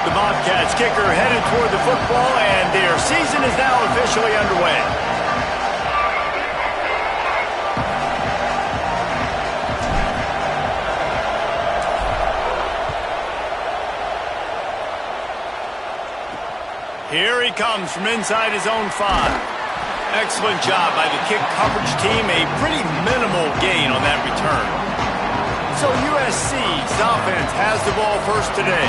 The Bobcats kicker headed toward the football, and their season is now officially underway. Here he comes from inside his own 5. Excellent job by the kick coverage team. A pretty minimal gain on that return. So USC's offense has the ball first today.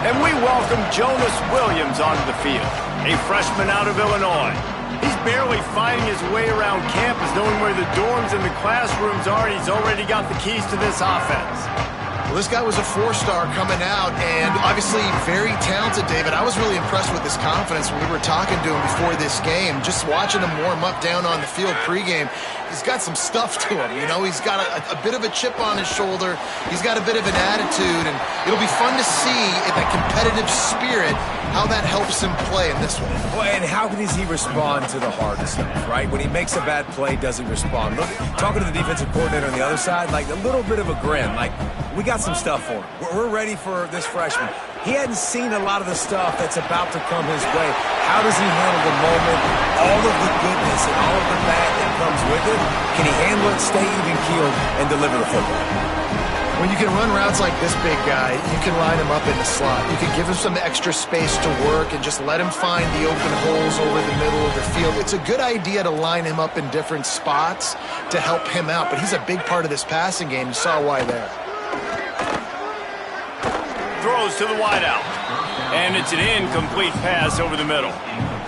And we welcome Jonas Williams onto the field, a freshman out of Illinois. He's barely finding his way around campus, knowing where the dorms and the classrooms are, and he's already got the keys to this offense. Well, this guy was a 4-star coming out, and obviously very talented, David. I was really impressed with his confidence when we were talking to him before this game. Just watching him warm up down on the field pregame, he's got some stuff to him. You know, he's got a bit of a chip on his shoulder. He's got a bit of an attitude, and it'll be fun to see in that competitive spirit how that helps him play in this one. Well, and how does he respond to the hardest stuff, right? When he makes a bad play, does he respond? Look, talking to the defensive coordinator on the other side, like a little bit of a grin, like we got some stuff for him. We're ready for this freshman. He hadn't seen a lot of the stuff that's about to come his way. How does he handle the moment, all of the goodness and all of the bad that comes with it? Can he handle it, stay even-keeled, and deliver the football? When you can run routes like this big guy, you can line him up in the slot. You can give him some extra space to work and just let him find the open holes over the middle of the field. It's a good idea to line him up in different spots to help him out, but he's a big part of this passing game. You saw why there. Throws to the wideout. And it's an incomplete pass over the middle.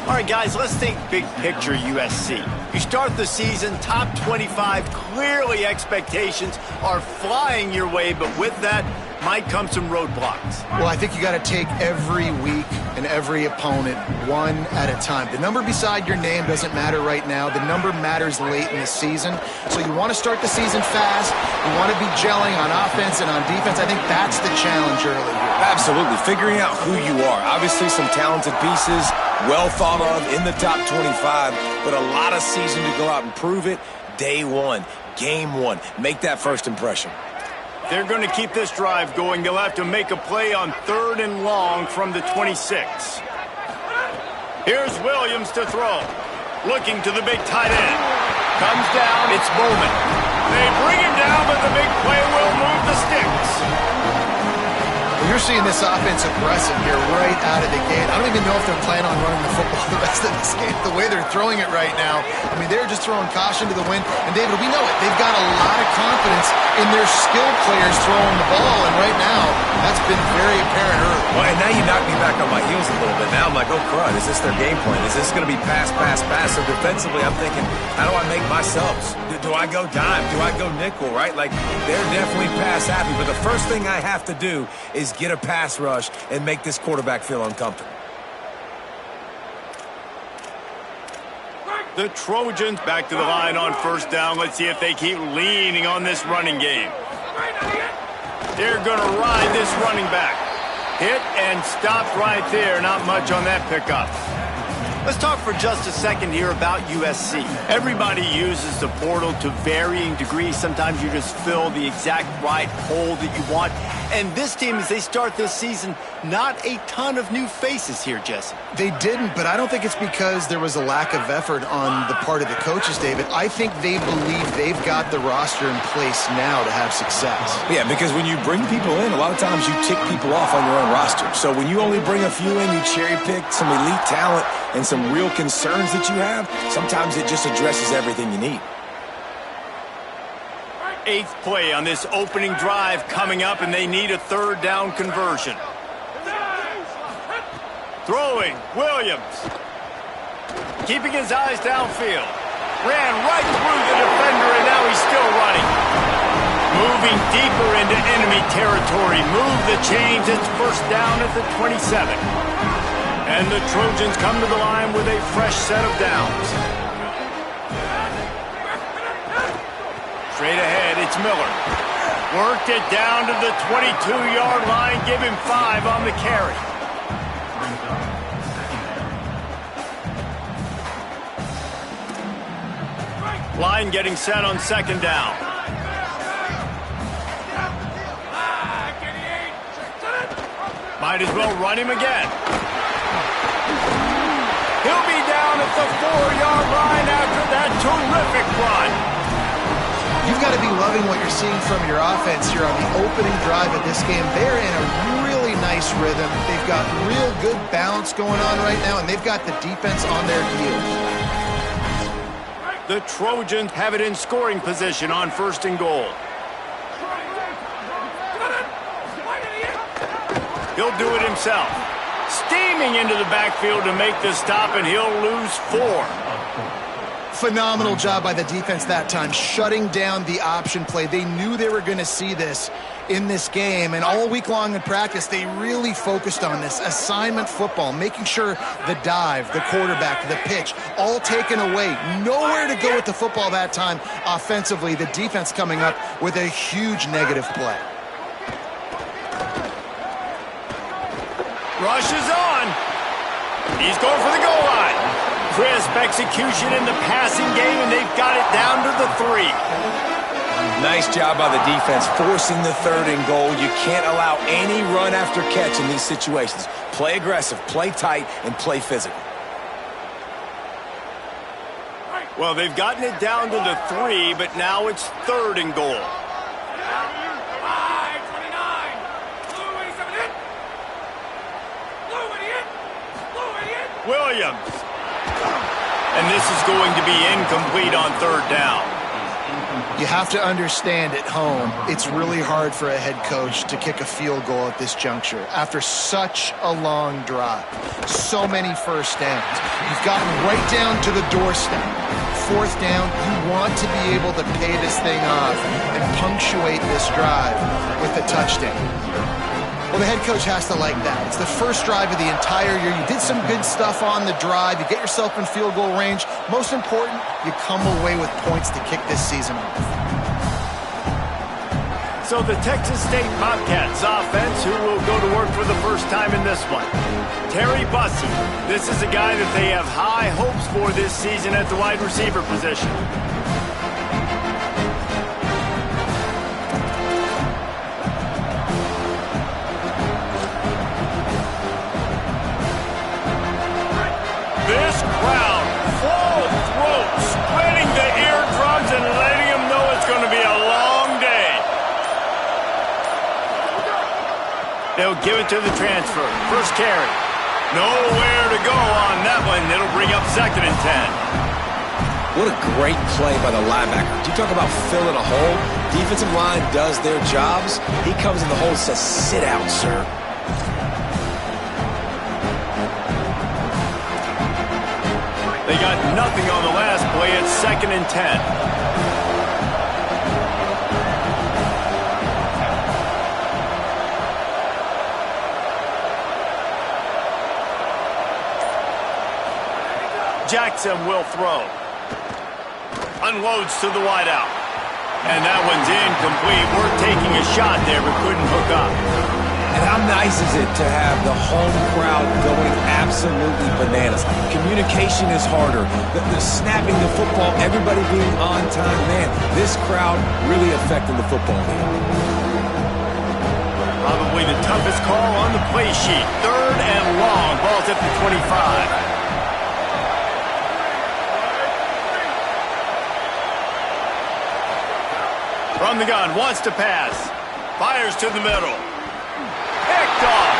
All right, guys, let's think big picture USC. You start the season top 25. Clearly expectations are flying your way, but with that might come some roadblocks. Well, I think you got to take every week and every opponent one at a time. The number beside your name doesn't matter right now. The number matters late in the season. So you want to start the season fast. You want to be gelling on offense and on defense. I think that's the challenge early here. Absolutely. Figuring out who you are. Obviously some talented pieces, well thought of in the top 25, but a lot of season to go out and prove it. Day one, game one. Make that first impression. They're going to keep this drive going. They'll have to make a play on 3rd and long from the 26. Here's Williams to throw. Looking to the big tight end. Comes down, it's Bowman. They bring him down, but the big play will move the sticks. You're seeing this offense aggressive here right out of the gate. I don't even know if they're planning on running the football the rest of this game. The way they're throwing it right now, I mean, they're just throwing caution to the wind. And, David, we know it. They've got a lot of confidence in their skilled players throwing the ball. And right now, that's been very apparent early. Well, and now you knock me back on my heels a little bit. Now I'm like, oh, crud, is this their game plan? Is this going to be pass, pass, pass? So defensively, I'm thinking, how do I make my subs? Do I go dime? Do I go nickel, right? Like, they're definitely pass happy. But the first thing I have to do is get a pass rush and make this quarterback feel uncomfortable. The Trojans back to the line on 1st down. Let's see if they keep leaning on this running game. They're going to ride this running back. Hit and stopped right there. Not much on that pickup. Let's talk for just a second here about USC. Everybody uses the portal to varying degrees. Sometimes you just fill the exact right hole that you want. And this team, as they start this season, not a ton of new faces here, Jesse. They didn't, but I don't think it's because there was a lack of effort on the part of the coaches, David. I think they believe they've got the roster in place now to have success. Yeah, because when you bring people in, a lot of times you tick people off on your own roster. So when you only bring a few in, you cherry-pick some elite talent and some real concerns that you have, sometimes it just addresses everything you need. 8th play on this opening drive coming up, and they need a 3rd down conversion. Throwing, Williams. Keeping his eyes downfield. Ran right through the defender, and now he's still running. Moving deeper into enemy territory. Move the chains. It's 1st down at the 27. And the Trojans come to the line with a fresh set of downs. Straight ahead, it's Miller. Worked it down to the 22-yard line. Give him 5 on the carry. Line getting set on 2nd down. Might as well run him again. He'll be down at the 4-yard line after that terrific run. You've got to be loving what you're seeing from your offense here on the opening drive of this game. They're in a really nice rhythm. They've got real good balance going on right now, and they've got the defense on their heels. The Trojans have it in scoring position on 1st and goal. He'll do it himself. Steaming into the backfield to make the stop, and he'll lose 4. Phenomenal job by the defense that time, shutting down the option play. They knew they were going to see this in this game, and all week long in practice, they really focused on this assignment football, making sure the dive, the quarterback, the pitch, all taken away. Nowhere to go with the football that time offensively. The defense coming up with a huge negative play. Rush is on. He's going for the goal line. Crisp execution in the passing game, and they've got it down to the 3. Nice job by the defense forcing the 3rd and goal. You can't allow any run after catch in these situations. Play aggressive, play tight, and play physical. Well, they've gotten it down to the 3, but now it's 3rd and goal. Williams. And this is going to be incomplete on 3rd down. You have to understand at home, it's really hard for a head coach to kick a field goal at this juncture after such a long drive. So many first downs. You've gotten right down to the doorstep. 4th down, you want to be able to pay this thing off and punctuate this drive with a touchdown. Well, the head coach has to like that. It's the first drive of the entire year. You did some good stuff on the drive. You get yourself in field goal range. Most important, you come away with points to kick this season off. So the Texas State Bobcats offense, who will go to work for the first time in this one. Terry Bussey. This is a guy that they have high hopes for this season at the wide receiver position. This crowd, full throat, spreading the eardrums and letting them know it's going to be a long day. They'll give it to the transfer. First carry. Nowhere to go on that one. It'll bring up 2nd and 10. What a great play by the linebacker. You talk about filling a hole. Defensive line does their jobs. He comes in the hole and says, "Sit out, sir." They got nothing on the last play. It's 2nd and 10. Jackson will throw. Unloads to the wideout. And that one's incomplete. We're taking a shot there, but couldn't hook up. And how nice is it to have the home crowd going absolutely bananas? Communication is harder. The snapping the football, everybody being on time. Man, this crowd really affecting the football game. Probably the toughest call on the play sheet. 3rd and long. Ball's at the 25. From the gun, wants to pass. Fires to the middle. Picked off.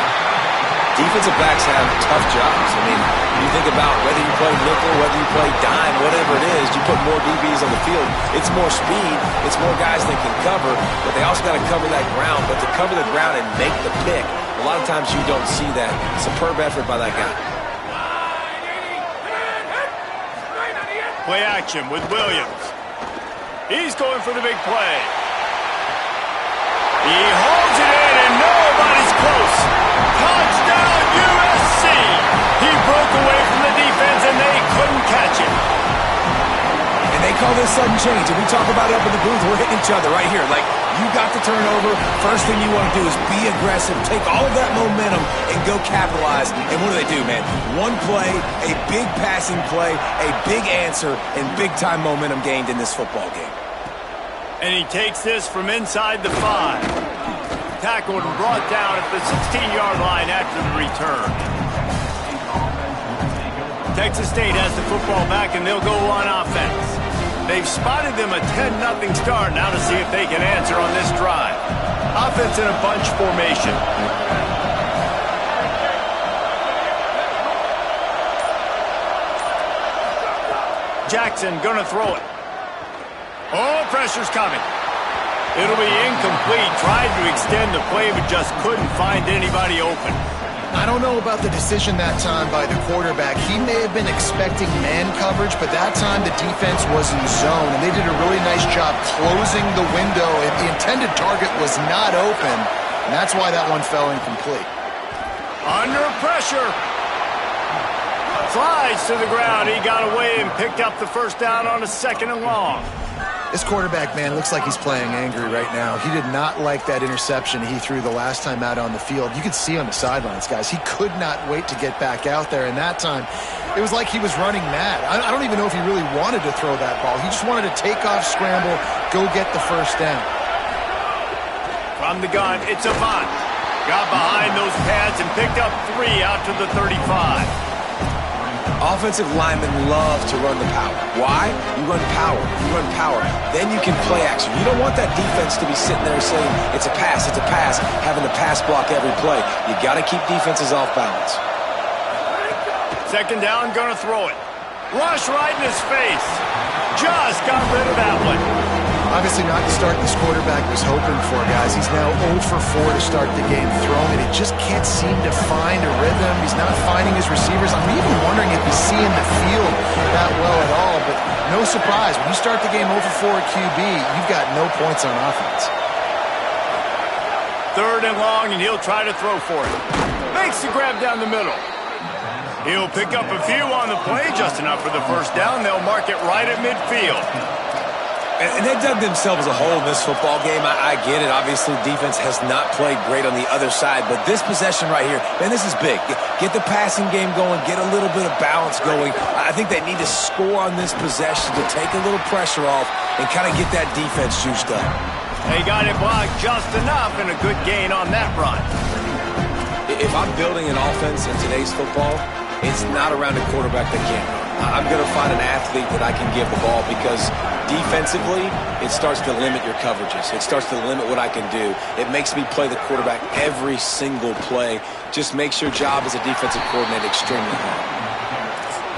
Defensive backs have tough jobs. I mean, you think about whether you play nickel, whether you play dime, whatever it is, you put more DBs on the field. It's more speed. It's more guys that can cover, but they also got to cover that ground. But to cover the ground and make the pick, a lot of times you don't see that. Superb effort by that guy. Play action with Williams. He's going for the big play. He holds it in, and nobody's close. Touchdown, USC! He broke away from the defense, and they couldn't catch him. And they call this sudden change. And we talk about it up in the booth. We're hitting each other right here. Like, you got the turnover. First thing you want to do is be aggressive. Take all of that momentum and go capitalize. And what do, man? One play, a big passing play, a big answer, and big-time momentum gained in this football game. And he takes this from inside the 5. Tackled and brought down at the 16-yard line after the return. Texas State has the football back, and they'll go on offense. They've spotted them a 10-0 start. Now to see if they can answer on this drive. Offense in a bunch formation. Jackson gonna throw it. Oh, pressure's coming. It'll be incomplete. Tried to extend the play, but just couldn't find anybody open. I don't know about the decision that time by the quarterback. He may have been expecting man coverage, but that time the defense was in zone, and they did a really nice job closing the window. The intended target was not open, and that's why that one fell incomplete. Under pressure. Slides to the ground. He got away and picked up the first down on a 2nd and long. This quarterback, man, looks like he's playing angry right now. He did not like that interception he threw the last time out on the field. You could see on the sidelines, guys. He could not wait to get back out there, and that time it was like he was running mad. I don't even know if he really wanted to throw that ball. He just wanted to take off, scramble, go get the first down. From the gun, it's Avant. Got behind those pads and picked up 3 out to the 35. Offensive linemen love to run the power. Why? You run power. You run power. Then you can play action. You don't want that defense to be sitting there saying, it's a pass, having to pass block every play. You got to keep defenses off balance. 2nd down, gonna throw it. Rush right in his face. Just got rid of that one. Obviously not the start this quarterback was hoping for, guys. He's now 0 for 4 to start the game throwing it. He just can't seem to find a rhythm. He's not finding his receivers. I'm even wondering if he's seeing the field that well at all. But no surprise. When you start the game 0 for 4 at QB, you've got no points on offense. 3rd and long, and he'll try to throw for it. Makes the grab down the middle. He'll pick up a few on the play, just enough for the first down. They'll mark it right at midfield. And they dug themselves a hole in this football game. I get it. Obviously, defense has not played great on the other side. But this possession right here, man, this is big. Get the passing game going. Get a little bit of balance going. I think they need to score on this possession to take a little pressure off and kind of get that defense juiced up. They got it blocked just enough and a good gain on that run. If I'm building an offense in today's football, it's not around a quarterback that can't run. I'm going to find an athlete that I can give the ball because defensively, it starts to limit your coverages. It starts to limit what I can do. It makes me play the quarterback every single play. Just makes your job as a defensive coordinator extremely hard.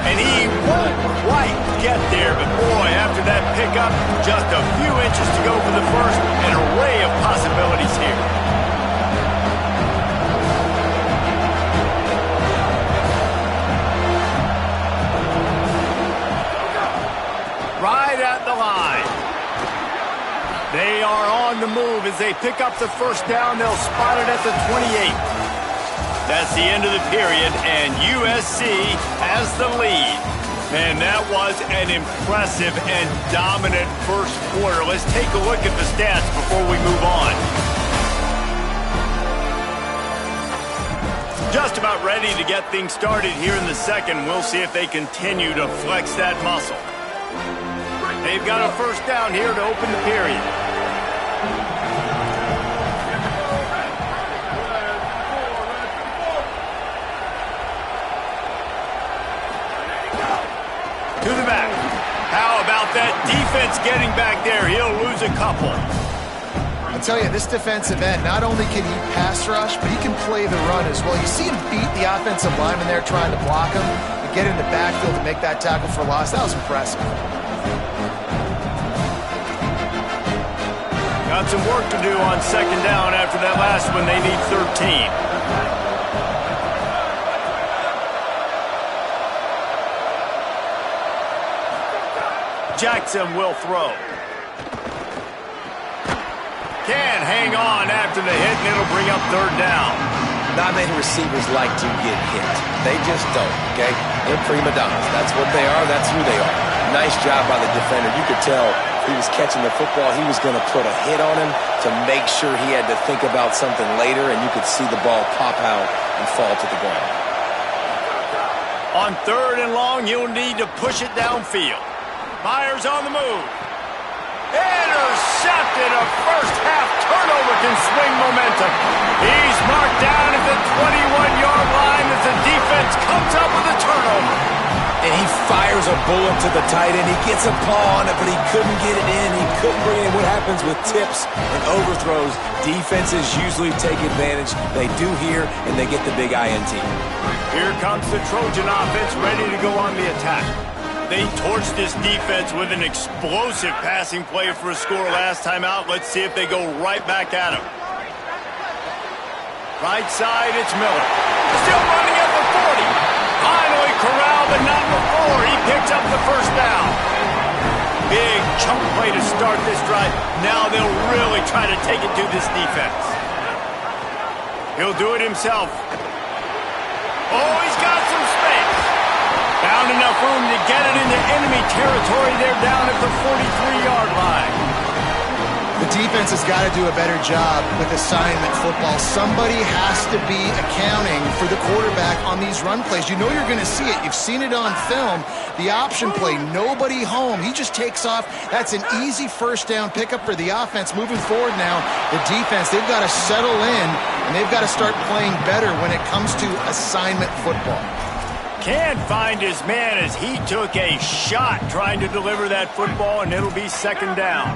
And he won't quite get there, but boy, after that pickup, just a few inches to go for the first, an array of possibilities here. Right at the line. They are on the move as they pick up the first down. They'll spot it at the 28. That's the end of the period, and USC has the lead. And that was an impressive and dominant first quarter. Let's take a look at the stats before we move on. Just about ready to get things started here in the second. We'll see if they continue to flex that muscle. They've got a first down here to open the period. To the back. How about that defense getting back there? He'll lose a couple. I'll tell you, this defensive end, not only can he pass rush, but he can play the run as well. You see him beat the offensive lineman there trying to block him and get in the backfield to make that tackle for loss. That was impressive. Got some work to do on second down after that last one. They need 13. Jackson will throw. Can hang on after the hit, and it'll bring up third down. Not many receivers like to get hit. They just don't, okay? They're prima donnas. That's what they are. That's who they are. Nice job by the defender. You could tell he was catching the football. He was going to put a hit on him to make sure he had to think about something later, and you could see the ball pop out and fall to the ground. On third and long, you'll need to push it downfield. Myers on the move. Intercepted. A first-half turnover can swing momentum. He's marked down at the 21-yard line as the defense comes up with a turnover. And he fires a bullet to the tight end. He gets a paw on it, but he couldn't get it in. He couldn't bring it in. What happens with tips and overthrows? Defenses usually take advantage. They do here, and they get the big INT. Here comes the Trojan offense ready to go on the attack. They torched this defense with an explosive passing play for a score last time out. Let's see if they go right back at him. Right side, it's Miller. Still running at the 40. Finally corralled, but not before he picks up the first down. Big chunk play to start this drive. Now they'll really try to take it to this defense. He'll do it himself. Oh, he's got some space. Found enough room to get it into enemy territory. They're down at the 43-yard line. The defense has got to do a better job with assignment football. Somebody has to be accounting for the quarterback on these run plays. You know you're going to see it. You've seen it on film. The option play, nobody home. He just takes off. That's an easy first down pickup for the offense. Moving forward now, the defense, they've got to settle in, and they've got to start playing better when it comes to assignment football. Can't find his man as he took a shot trying to deliver that football, and it'll be second down.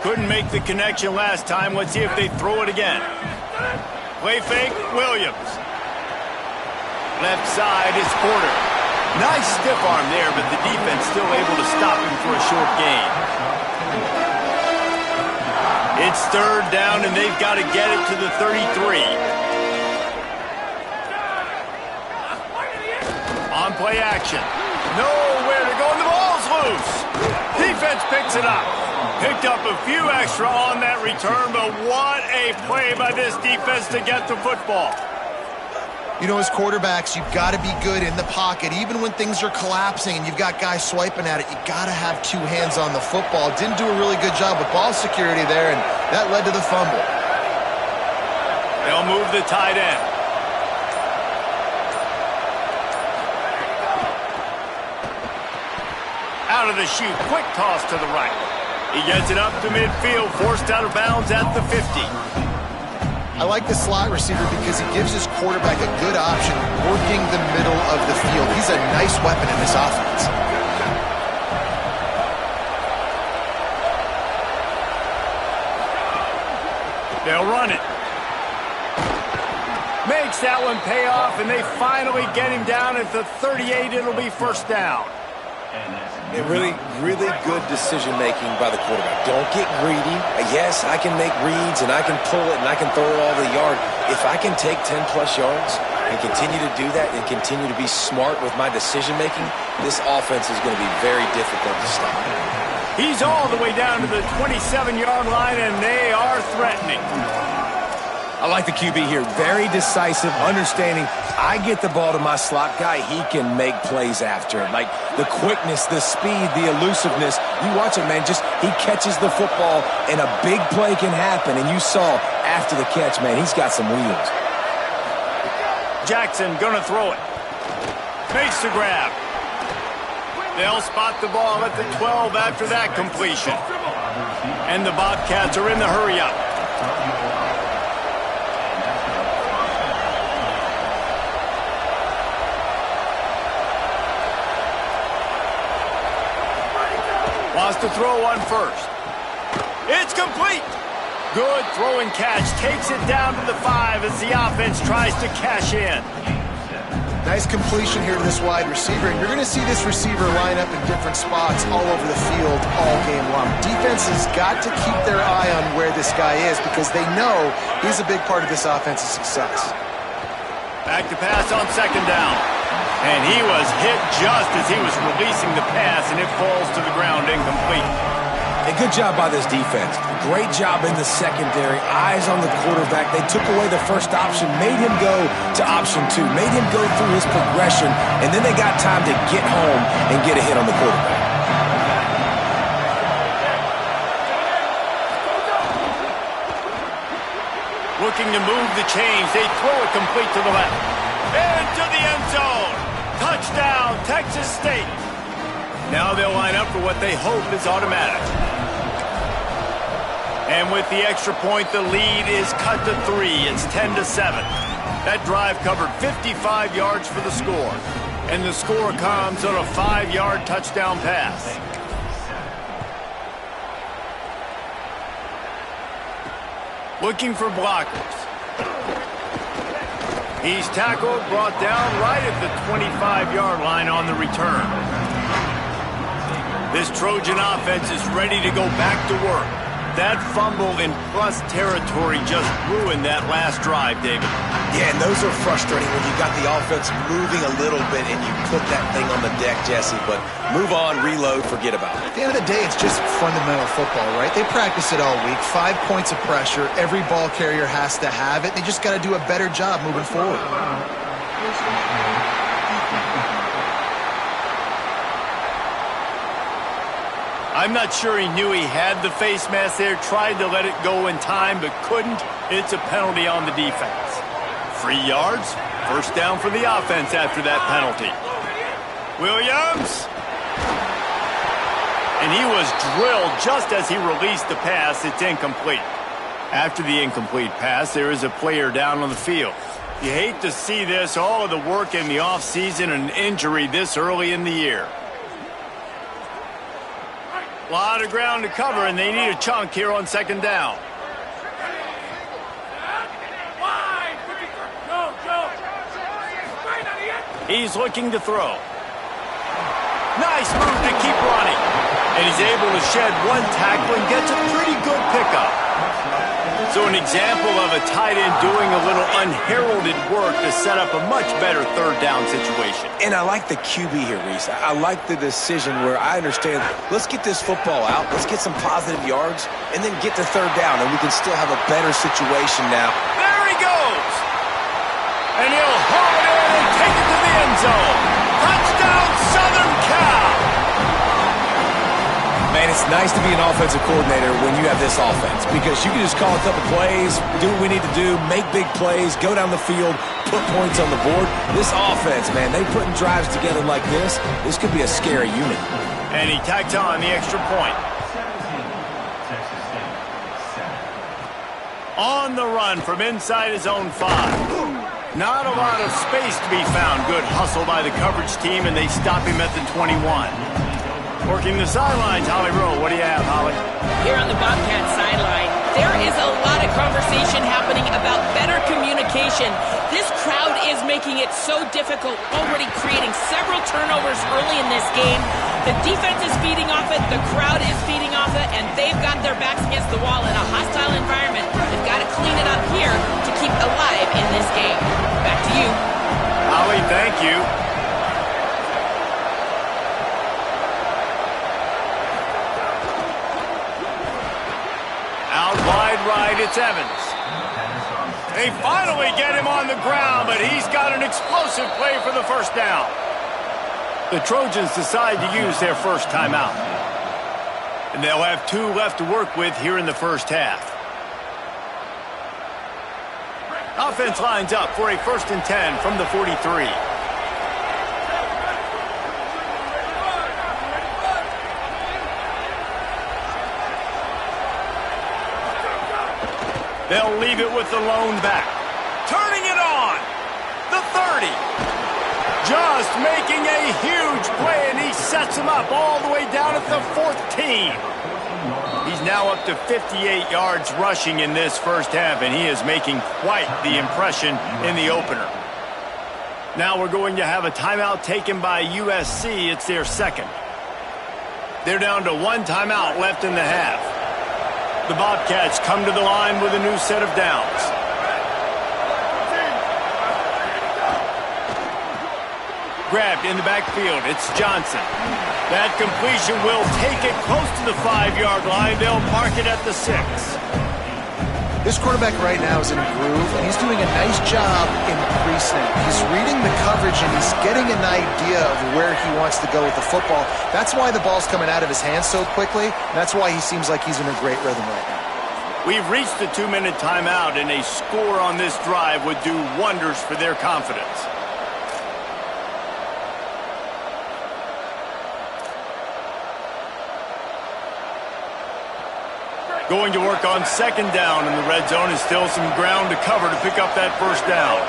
Couldn't make the connection last time. Let's see if they throw it again. Play fake, Williams. Left side is Porter. Nice stiff arm there, but the defense still able to stop him for a short gain. It's third down, and they've got to get it to the 33. On play action. Nowhere to go, and the ball's loose. Defense picks it up. Picked up a few extra on that return, but what a play by this defense to get the football. You know, as quarterbacks, you've got to be good in the pocket. Even when things are collapsing and you've got guys swiping at it, you've got to have two hands on the football. Didn't do a really good job with ball security there, and that led to the fumble. They'll move the tight end. Out of the chute, quick toss to the right. He gets it up to midfield, forced out of bounds at the 50. I like the slot receiver because he gives his quarterback a good option working the middle of the field. He's a nice weapon in this offense. They'll run it. Makes that one pay off, and they finally get him down at the 38. It'll be first down. A really good decision-making by the quarterback. Don't get greedy. Yes, I can make reads, and I can pull it, and I can throw it all over the yard. If I can take 10-plus yards and continue to do that and continue to be smart with my decision-making, this offense is going to be very difficult to stop. He's all the way down to the 27-yard line, and they are threatening. I like the QB here. Very decisive, understanding I get the ball to my slot guy, he can make plays after it. Like the quickness, the speed, the elusiveness. You watch it, man, just he catches the football and a big play can happen. And you saw after the catch, man, he's got some wheels. Jackson gonna throw it. Makes the grab. They'll spot the ball at the 12 after that completion. And the Bobcats are in the hurry-up. Wants to throw on first. It's complete. Good throwing catch. Takes it down to the 5 as the offense tries to cash in. Nice completion here to this wide receiver. And you're going to see this receiver line up in different spots all over the field all game long. Defense has got to keep their eye on where this guy is because they know he's a big part of this offense's success. Back to pass on second down. And he was hit just as he was releasing the pass, and it falls to the ground incomplete. A good job by this defense. Great job in the secondary. Eyes on the quarterback. They took away the first option, made him go to option 2, made him go through his progression, and then they got time to get home and get a hit on the quarterback. Looking to move the chains. They throw it complete to the left. Into the end zone. Touchdown, Texas State. Now they'll line up for what they hope is automatic. And with the extra point, the lead is cut to 3. It's 10-7. That drive covered 55 yards for the score. And the score comes on a 5-yard touchdown pass. Looking for blockers. He's tackled, brought down right at the 25-yard line on the return. This Trojan offense is ready to go back to work. That fumble in plus territory just ruined that last drive, David. Yeah, and those are frustrating when you got the offense moving a little bit and you put that thing on the deck, Jesse. But move on, reload, forget about it. At the end of the day, it's just fundamental football, right? They practice it all week. 5 points of pressure. Every ball carrier has to have it. They just got to do a better job moving forward. I'm not sure he knew he had the face mask there, tried to let it go in time, but couldn't. It's a penalty on the defense. 3 yards, first down for the offense after that penalty. Williams. And he was drilled just as he released the pass. It's incomplete. After the incomplete pass, there is a player down on the field. You hate to see this, all of the work in the offseason and injury this early in the year. A lot of ground to cover, and they need a chunk here on second down. He's looking to throw. Nice move to keep running. And he's able to shed one tackle and gets a pretty good pickup. So an example of a tight end doing a little unheralded work to set up a much better third down situation. And I like the QB here, Reese. I like the decision where I understand, let's get this football out, let's get some positive yards, and then get to third down, and we can still have a better situation now. There he goes! And he'll haul it in and take it to the end zone. Touchdown, Southern Cal! Man, it's nice to be an offensive coordinator when you have this offense because you can just call a couple plays, do what we need to do, make big plays, go down the field, put points on the board. This offense, man, they putting drives together like this could be a scary unit. And he tacked on the extra point. On the run from inside his own 5. Not a lot of space to be found. Good hustle by the coverage team, and they stop him at the 21. Working the sidelines, Holly Rowe. What do you have, Holly? Here on the Bobcat sideline, there is a lot of conversation happening about better communication. This crowd is making it so difficult, already creating several turnovers early in this game. The defense is feeding off it, the crowd is feeding off it, and they've got their backs against the wall in a hostile environment. They've got to clean it up here to keep alive in this game. Back to you. Holly, thank you. Out wide right, it's Evans. They finally get him on the ground, but he's got an explosive play for the first down. The Trojans decide to use their first timeout. And they'll have 2 left to work with here in the first half. Offense lines up for a 1st and 10 from the 43. They'll leave it with the lone back. Turning it on. The 30. Just making a huge play, and he sets him up all the way down at the 14. He's now up to 58 yards rushing in this first half, and he is making quite the impression in the opener. Now we're going to have a timeout taken by USC. It's their second. They're down to 1 timeout left in the half. The Bobcats come to the line with a new set of downs. Grabbed in the backfield. It's Johnson. That completion will take it close to the 5-yard line. They'll mark it at the 6. This quarterback right now is in a groove, and he's doing a nice job in pre-snap. He's reading the coverage, and he's getting an idea of where he wants to go with the football. That's why the ball's coming out of his hands so quickly. That's why he seems like he's in a great rhythm right now. We've reached the 2-minute timeout, and a score on this drive would do wonders for their confidence. Going to work on second down in the red zone, and still some ground to cover to pick up that first down.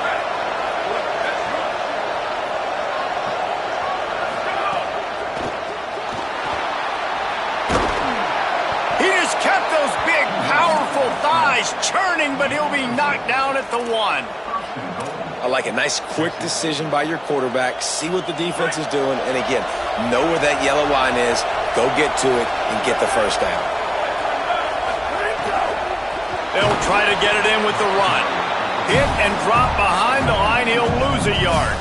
He just kept those big, powerful thighs churning, but he'll be knocked down at the 1. I like a nice, quick decision by your quarterback. See what the defense is doing, and again, know where that yellow line is. Go get to it and get the first down. They'll try to get it in with the run. Hit and drop behind the line. He'll lose a yard.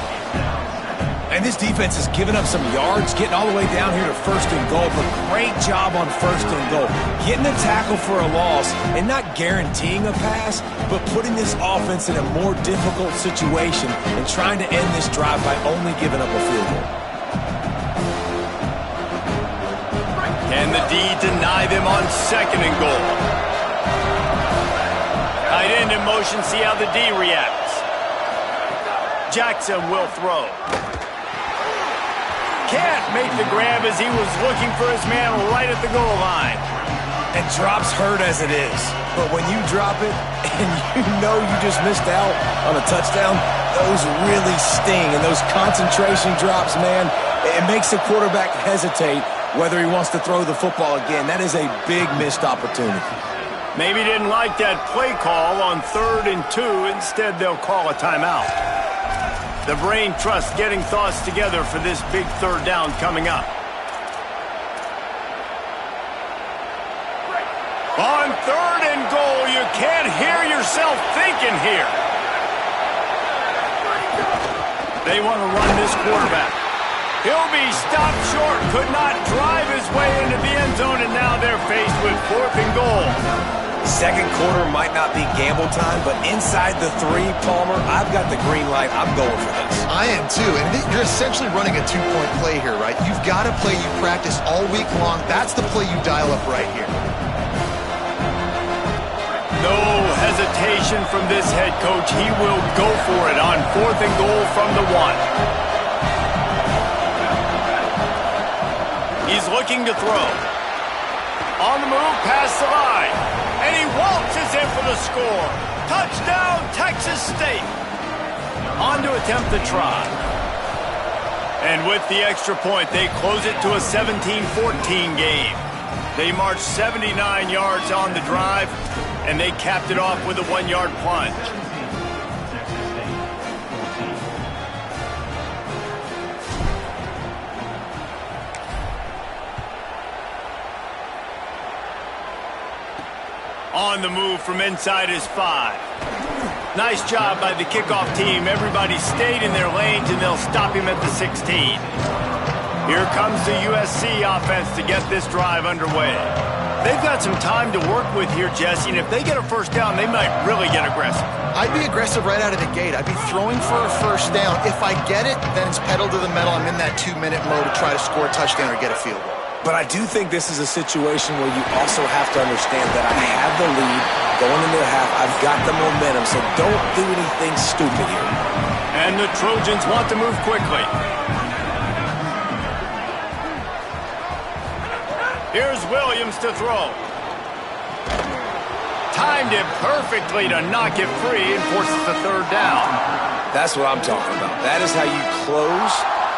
And this defense has given up some yards, getting all the way down here to first and goal. But great job on first and goal. Getting a tackle for a loss and not guaranteeing a pass, but putting this offense in a more difficult situation and trying to end this drive by only giving up a field goal. Can the D deny them on second and goal? Tight end in motion, see how the D reacts. Jackson will throw. Can't make the grab as he was looking for his man right at the goal line. And drops hurt as it is. But when you drop it and you know you just missed out on a touchdown, those really sting. And those concentration drops, man, it makes the quarterback hesitate whether he wants to throw the football again. That is a big missed opportunity. Maybe didn't like that play call on 3rd and 2. Instead, they'll call a timeout. The brain trust getting thoughts together for this big third down coming up. On 3rd and goal, you can't hear yourself thinking here. They want to run this quarterback. He'll be stopped short, could not drive his way into the end zone, and now they're faced with 4th and goal. Second quarter might not be gamble time, but inside the 3, Palmer, I've got the green light. I'm going for this. I am too, and you're essentially running a 2-point play here, right? You've got a play you practice all week long. That's the play you dial up right here. No hesitation from this head coach. He will go for it on 4th and goal from the 1. He's looking to throw. On the move, past the line. And he waltzes in for the score. Touchdown, Texas State. On to attempt the try. And with the extra point, they close it to a 17-14 game. They marched 79 yards on the drive, and they capped it off with a 1-yard plunge. On the move from inside his 5. Nice job by the kickoff team. Everybody stayed in their lanes, and they'll stop him at the 16. Here comes the USC offense to get this drive underway. They've got some time to work with here, Jesse, and if they get a first down, they might really get aggressive. I'd be aggressive right out of the gate. I'd be throwing for a first down. If I get it, then it's pedal to the metal. I'm in that 2-minute mode to try to score a touchdown or get a field goal. But I do think this is a situation where you also have to understand that I have the lead going into the half. I've got the momentum, so don't do anything stupid here. And the Trojans want to move quickly. Here's Williams to throw. Timed it perfectly to knock it free and forces the 3rd down. That's what I'm talking about. That is how you close,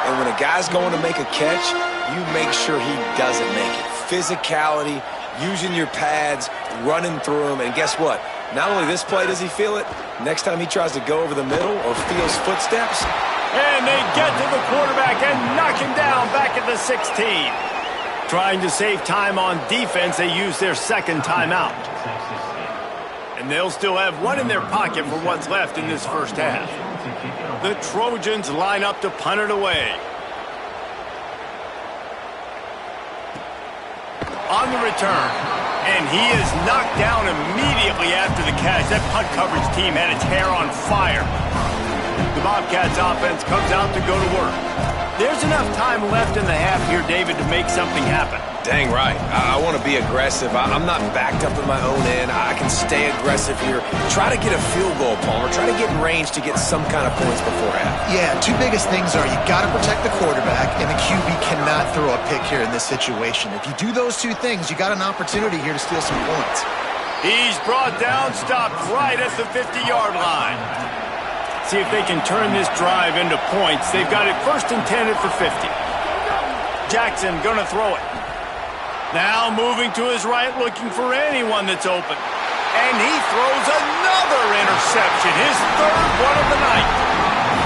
and when a guy's going to make a catch, you make sure he doesn't make it. Physicality, using your pads, running through them, and guess what? Not only this play does he feel it, next time he tries to go over the middle or feels footsteps. And they get to the quarterback and knock him down back at the 16. Trying to save time on defense, they use their second timeout. And they'll still have one in their pocket for what's left in this first half. The Trojans line up to punt it away. On the return, and he is knocked down immediately after the catch. That punt coverage team had its hair on fire. The Bobcats offense comes out to go to work. There's enough time left in the half here, David, to make something happen. Dang right. I want to be aggressive. I'm not backed up in my own end. I can stay aggressive here. Try to get a field goal, Palmer. Try to get in range to get some kind of points before half. Yeah, two biggest things are you got to protect the quarterback, and the QB cannot throw a pick here in this situation. If you do those two things, you got an opportunity here to steal some points. He's brought down, stopped right at the 50-yard line. See if they can turn this drive into points. They've got it first and 10 at the 50. Jackson going to throw it. Now moving to his right, looking for anyone that's open. And he throws another interception, his third one of the night.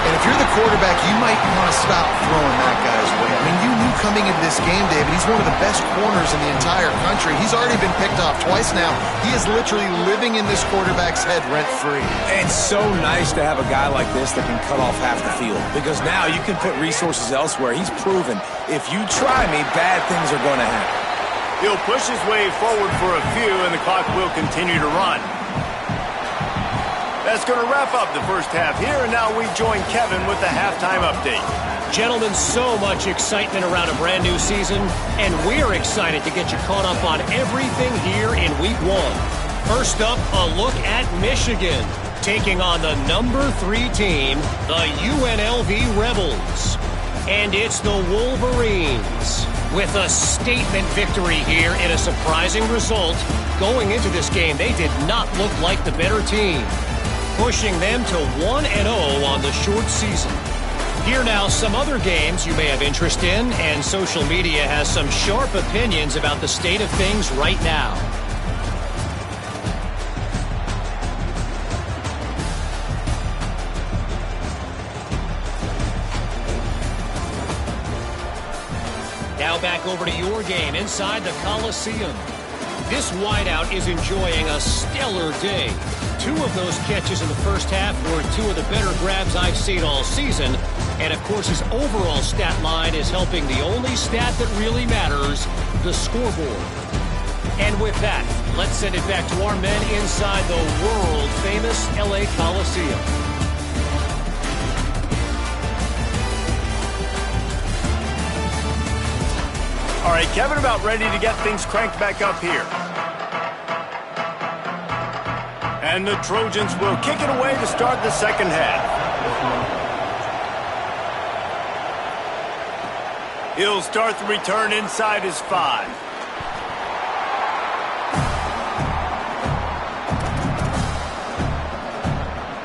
And if you're the quarterback, you might want to stop throwing that guy's way. I mean, you knew coming into this game, David, he's one of the best corners in the entire country. He's already been picked off twice now. He is literally living in this quarterback's head rent-free. And it's so nice to have a guy like this that can cut off half the field, because now you can put resources elsewhere. He's proven, if you try me, bad things are going to happen. He'll push his way forward for a few, and the clock will continue to run. That's going to wrap up the first half here, and now we join Kevin with the halftime update. Gentlemen, so much excitement around a brand new season, and we're excited to get you caught up on everything here in Week 1. First up, a look at Michigan, taking on the number 3 team, the UNLV Rebels. And it's the Wolverines with a statement victory here in a surprising result. Going into this game, they did not look like the better team, pushing them to 1-0 on the short season. Here now, some other games you may have interest in, and social media has some sharp opinions about the state of things right now. Now back over to your game inside the Coliseum. This wideout is enjoying a stellar day. 2 of those catches in the first half were 2 of the better grabs I've seen all season. And, of course, his overall stat line is helping the only stat that really matters, the scoreboard. And with that, let's send it back to our men inside the world-famous LA Coliseum. All right, Kevin, about ready to get things cranked back up here. And the Trojans will kick it away to start the second half. He'll start the return inside his 5.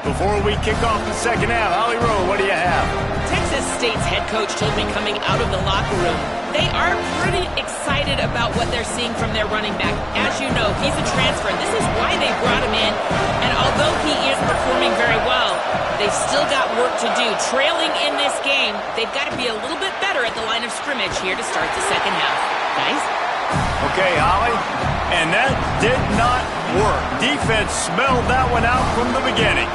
Before we kick off the second half, Holly Rowe, what do you have? Texas State's head coach told me coming out of the locker room, they are pretty excited about what they're seeing from their running back. As you know, he's a transfer. This is why they brought him in. And although he is performing very well, they've still got work to do. Trailing in this game, they've got to be a little bit better at the line of scrimmage here to start the second half. Guys? Okay, Holly. And that did not work. Defense smelled that one out from the beginning.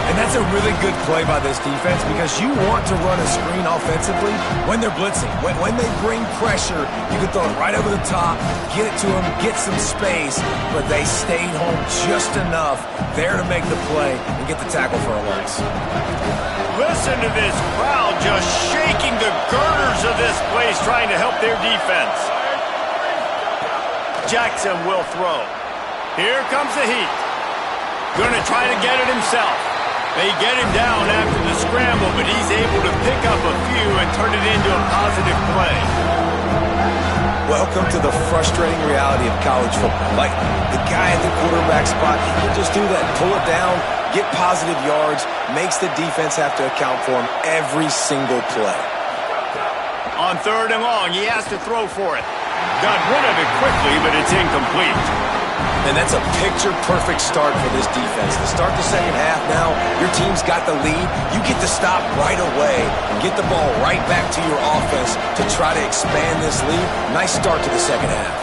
And that's a really good play by this defense, because you want to run a screen offensively when they're blitzing. When they bring pressure, you can throw it right over the top, get it to them, get some space, but they stayed home just enough there to make the play and get the tackle for a loss. Listen to this crowd just shaking the girders of this place trying to help their defense. Jackson will throw. Here comes the heat. Going to try to get it himself. They get him down after the scramble, but he's able to pick up a few and turn it into a positive play. Welcome to the frustrating reality of college football. Like, the guy at the quarterback spot, he can just do that. Pull it down, get positive yards, makes the defense have to account for him every single play. On 3rd and long, he has to throw for it. Got rid of it quickly, but it's incomplete. And that's a picture-perfect start for this defense. To start the second half now, your team's got the lead. You get to stop right away and get the ball right back to your offense to try to expand this lead. Nice start to the second half.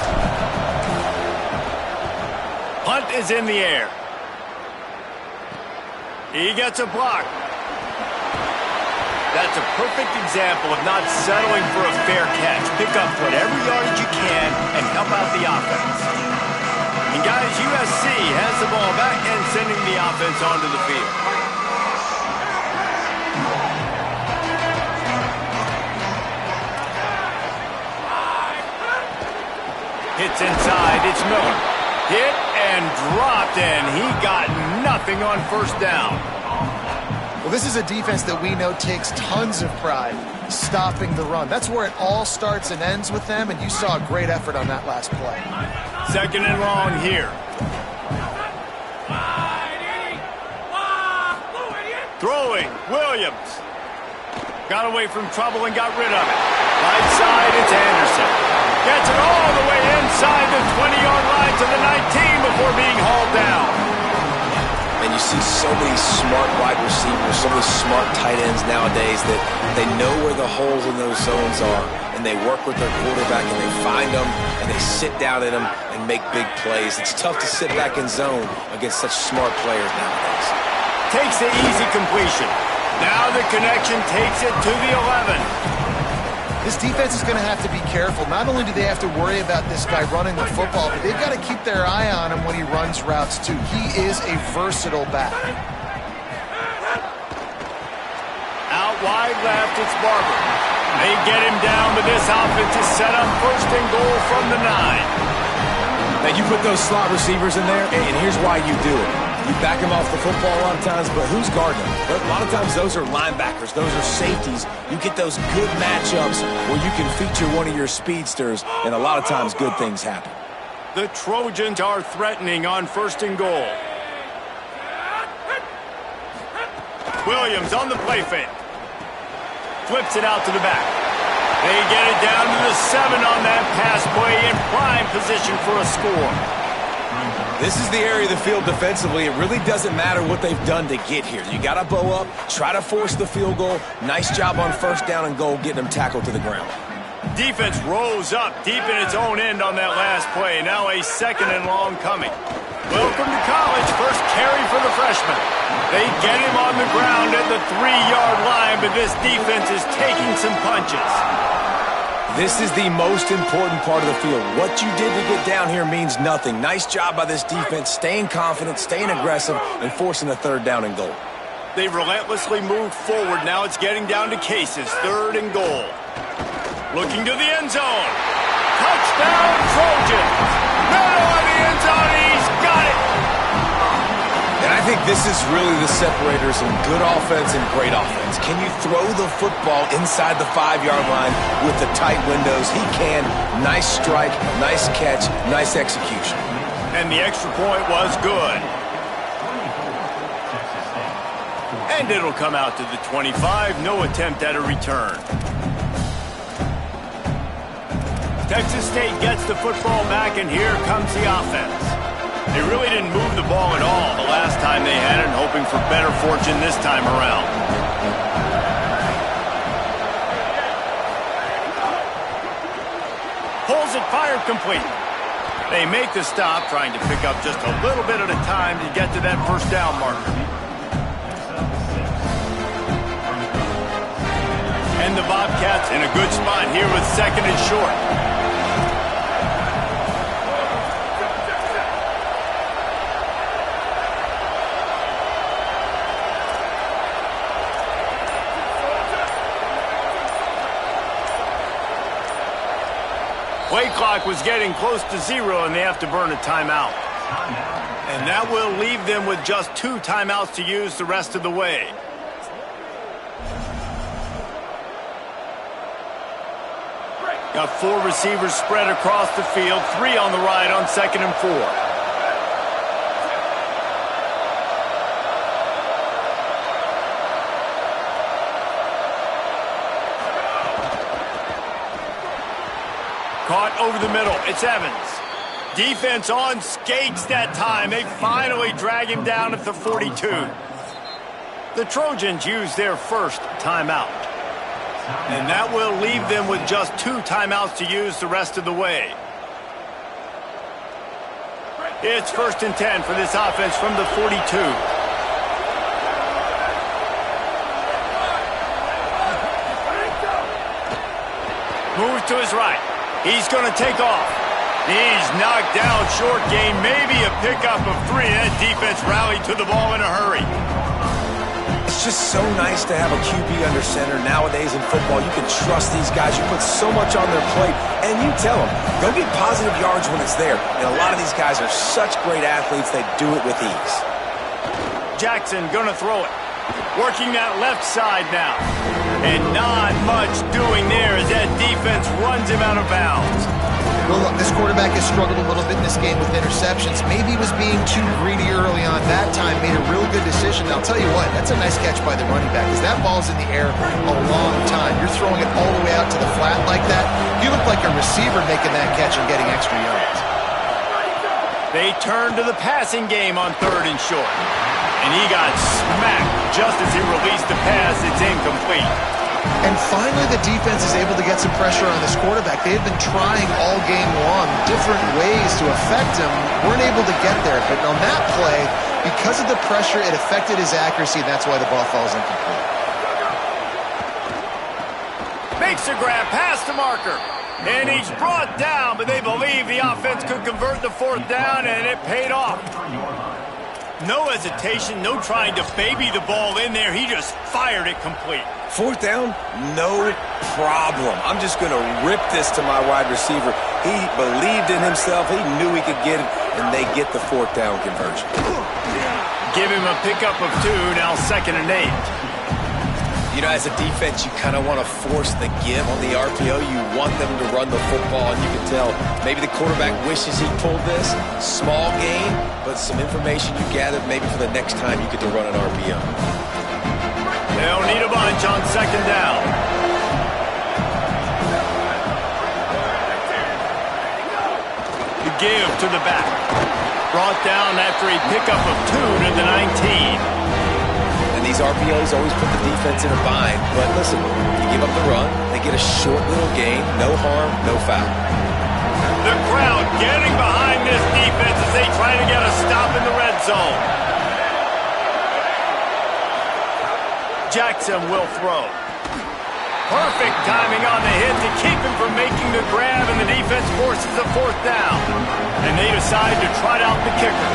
Punt is in the air. He gets a block. That's a perfect example of not settling for a fair catch. Pick up whatever yardage you can and help out the offense. And guys, USC has the ball back and sending the offense onto the field. gets inside. It's Miller. Hit and dropped, and he got nothing on first down. Well, this is a defense that we know takes tons of pride stopping the run. That's where it all starts and ends with them, and you saw a great effort on that last play. Second and long here. Throwing, Williams. Got away from trouble and got rid of it. Right side, it's Anderson. Gets it all the way inside the 20-yard line to the 19 before being hauled down. And you see so many smart wide receivers, so many smart tight ends nowadays that they know where the holes in those zones are, and they work with their quarterback, and they find them, and they sit down in them and make big plays. It's tough to sit back in zone against such smart players nowadays. Takes the easy completion. Now the connection takes it to the 11. This defense is going to have to be careful. Not only do they have to worry about this guy running the football, but they've got to keep their eye on him when he runs routes, too. He is a versatile back. Out wide left, it's Barber. They get him down, but this offense is set up first and goal from the 9. Now, you put those slot receivers in there, and here's why you do it. You back them off the football a lot of times, but who's guarding them? A lot of times those are linebackers. Those are safeties. You get those good matchups where you can feature one of your speedsters, and a lot of times good things happen. The Trojans are threatening on first and goal. Williams on the play fake. Flips it out to the back. They get it down to the 7 on that pass play in prime position for a score. This is the area of the field defensively. It really doesn't matter what they've done to get here. You got to bow up, try to force the field goal. Nice job on first down and goal, getting them tackled to the ground. Defense rose up deep in its own end on that last play. Now a second and long coming. Welcome to college. First carry for the freshman. They get him on the ground at the 3-yard line, but this defense is taking some punches. This is the most important part of the field. What you did to get down here means nothing. Nice job by this defense, staying confident, staying aggressive, and forcing a third down and goal. They relentlessly moved forward. Now it's getting down to cases. Third and goal. Looking to the end zone. Touchdown, Trojans. Middle of the end zone. He's got it. And I think this is really the separators in good offense and great offense. Can you throw the football inside the 5-yard line with the tight windows? He can. Nice strike, nice catch, nice execution. And the extra point was good. And it'll come out to the 25. No attempt at a return. Texas State gets the football back, and here comes the offense. They really didn't move the ball at all the last time they had it, hoping for better fortune this time around. Pulls it, fired complete. They make the stop, trying to pick up just a little bit at a time to get to that first down marker. And the Bobcats in a good spot here with second and short. Play clock was getting close to 0, and they have to burn a timeout. And that will leave them with just 2 timeouts to use the rest of the way. Got 4 receivers spread across the field, 3 on the right on second and 4. Caught over the middle. It's Evans. Defense on skates that time. They finally drag him down at the 42. The Trojans use their first timeout. And that will leave them with just 2 timeouts to use the rest of the way. It's first and 10 for this offense from the 42. Moves to his right. He's going to take off. He's knocked down short gain, maybe a pickup of 3. That defense rallied to the ball in a hurry. It's just so nice to have a QB under center. Nowadays in football, you can trust these guys. You put so much on their plate, and you tell them, go get positive yards when it's there. And a lot of these guys are such great athletes, they do it with ease. Jackson gonna throw it. Working that left side now. And not much doing there as that defense runs him out of bounds. Well, look, this quarterback has struggled a little bit in this game with interceptions. Maybe he was being too greedy early on. That time made a real good decision. I'll tell you what, that's a nice catch by the running back because that ball's in the air a long time. You're throwing it all the way out to the flat like that. You look like a receiver making that catch and getting extra yards. They turn to the passing game on 3rd and short. And he got smacked just as he released the pass. It's incomplete. And finally, the defense is able to get some pressure on this quarterback. They had been trying all game long different ways to affect him. Weren't able to get there. But on that play, because of the pressure, it affected his accuracy, and that's why the ball falls incomplete. Makes a grab past the marker. And he's brought down, but they believe the offense could convert the 4th down, and it paid off. No hesitation, no trying to baby the ball in there. He just fired it complete. 4th down, no problem. I'm just going to rip this to my wide receiver. He believed in himself. He knew he could get it, and they get the 4th down conversion. Give him a pickup of 2, now 2nd and 8. You know, as a defense, you kind of want to force the give on the RPO. You want them to run the football, and you can tell maybe the quarterback wishes he pulled this. Small gain, but some information you gathered maybe for the next time you get to run an RPO. They'll need a bunch on 2nd down. The give to the back. Brought down after a pickup of 2 to the 19. And these RPOs always put the defense in a bind. But listen, you give up the run, they get a short little gain, no harm, no foul. The crowd getting behind this defense as they try to get a stop in the red zone. Jackson will throw. Perfect timing on the hit to keep him from making the grab, and the defense forces a 4th down. And they decide to trot out the kicker.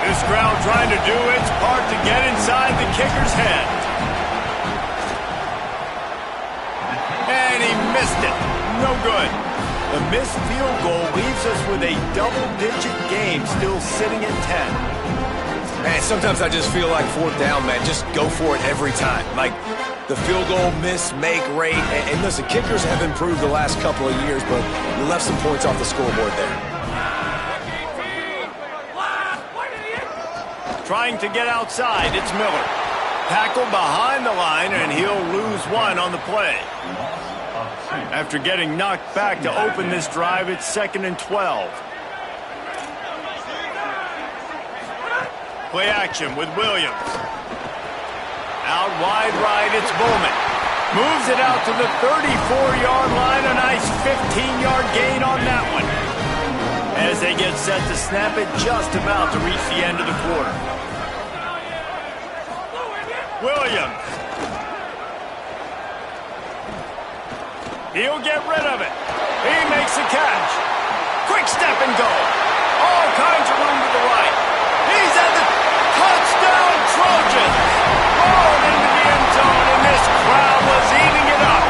This crowd trying to do its part to get inside the kicker's head. And he missed it. No good. The missed field goal leaves us with a double-digit game still sitting at 10. Man, sometimes I just feel like 4th down, man. Just go for it every time. Like the field goal miss-make rate. And listen, kickers have improved the last couple of years, but you left some points off the scoreboard there. Trying to get outside, it's Miller. Tackled behind the line, and he'll lose 1 on the play. After getting knocked back to open this drive, it's 2nd and 12. Play action with Williams. Out wide right, it's Bowman. Moves it out to the 34-yard line. A nice 15-yard gain on that one. As they get set to snap it, just about to reach the end of the quarter. Williams. He'll get rid of it. He makes a catch. Quick step and go. All kinds of room to the right. He's at the touchdown Trojans. Rolled into the end zone, and this crowd was eating it up.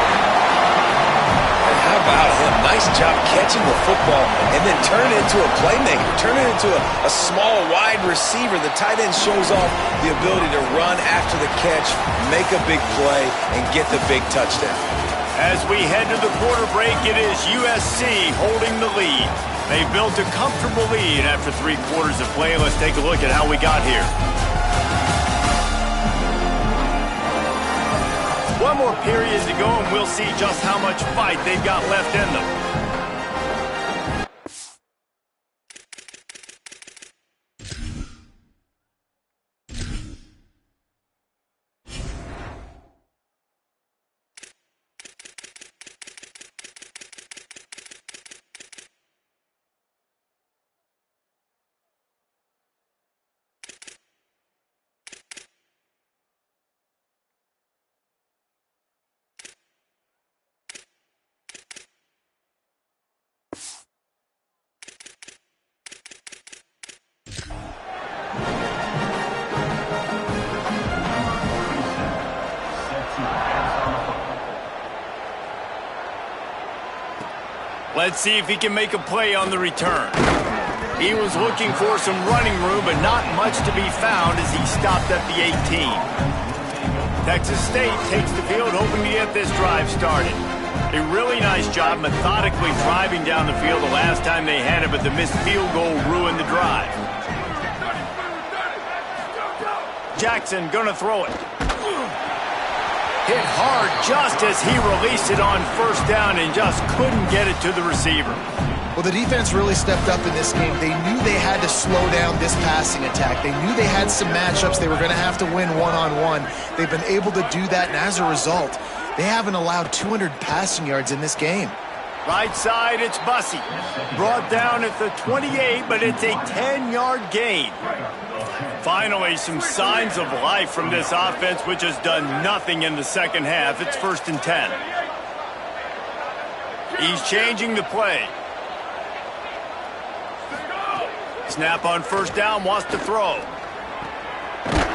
And how about him? Nice job catching the football and then turn it into a playmaker. Turn it into a small wide receiver. The tight end shows off the ability to run after the catch, make a big play, and get the big touchdown. As we head to the quarter break, it is USC holding the lead. They built a comfortable lead after 3 quarters of play. Let's take a look at how we got here. One more period to go, and we'll see just how much fight they've got left in them. Let's see if he can make a play on the return. He was looking for some running room, but not much to be found as he stopped at the 18. Texas State takes the field, hoping to get this drive started. A really nice job methodically driving down the field the last time they had it, but the missed field goal ruined the drive. Jackson gonna throw it. Hit hard just as he released it on first down and just couldn't get it to the receiver. Well, the defense really stepped up in this game. They knew they had to slow down this passing attack. They knew they had some matchups they were going to have to win one-on-one. They've been able to do that, and as a result, they haven't allowed 200 passing yards in this game. Right side, it's Bussey. Brought down at the 28, but it's a 10-yard gain. Finally, some signs of life from this offense, which has done nothing in the second half. It's 1st and 10. He's changing the play. Snap on first down, wants to throw.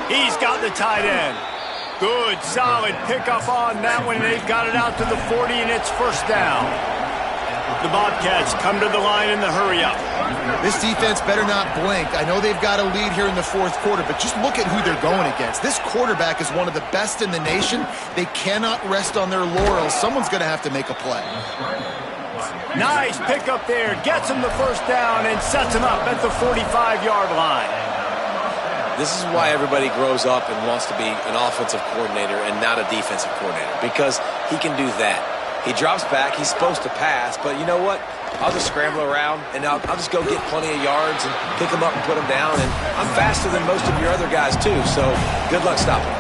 He's got the tight end. Good, solid pickup on that one. They've got it out to the 40, and it's first down. The Bobcats come to the line in the hurry-up. This defense better not blink. I know they've got a lead here in the fourth quarter, but just look at who they're going against. This quarterback is one of the best in the nation. They cannot rest on their laurels. Someone's going to have to make a play. Nice pickup there. Gets him the first down and sets him up at the 45-yard line. This is why everybody grows up and wants to be an offensive coordinator and not a defensive coordinator, because he can do that. He drops back. He's supposed to pass, but you know what? I'll just scramble around, and I'll just go get plenty of yards and pick them up and put them down, and I'm faster than most of your other guys, too, so good luck stopping.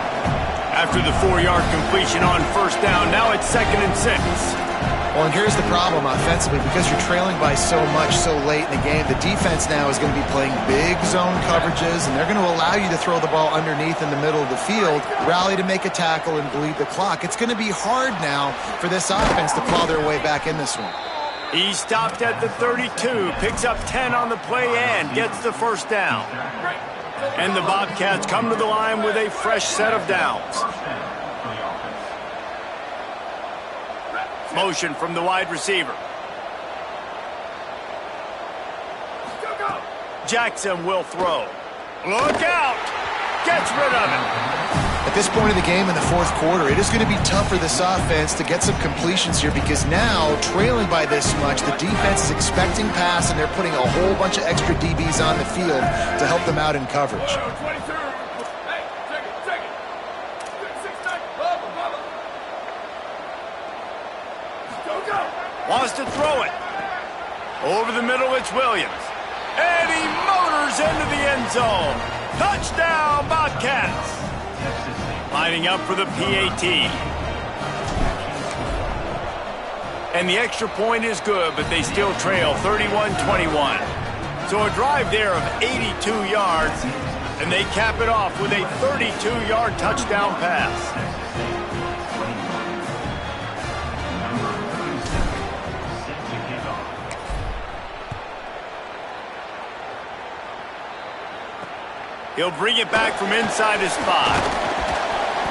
After the 4-yard completion on first down, now it's 2nd and 6. Well, and here's the problem offensively. Because you're trailing by so much so late in the game, the defense now is going to be playing big zone coverages, and they're going to allow you to throw the ball underneath in the middle of the field, rally to make a tackle, and bleed the clock. It's going to be hard now for this offense to claw their way back in this one. He stopped at the 32, picks up 10 on the play and gets the first down. And the Bobcats come to the line with a fresh set of downs. Motion from the wide receiver. Jackson will throw. Look out! Gets rid of it. At this point in the game in the fourth quarter, it is going to be tough for this offense to get some completions here, because now, trailing by this much, the defense is expecting pass, and they're putting a whole bunch of extra DBs on the field to help them out in coverage. Wants to throw it. Over the middle, it's Williams. And he motors into the end zone. Touchdown, Bobcats. Lining up for the PAT. And the extra point is good, but they still trail 31-21. So a drive there of 82 yards, and they cap it off with a 32-yard touchdown pass. He'll bring it back from inside his 5.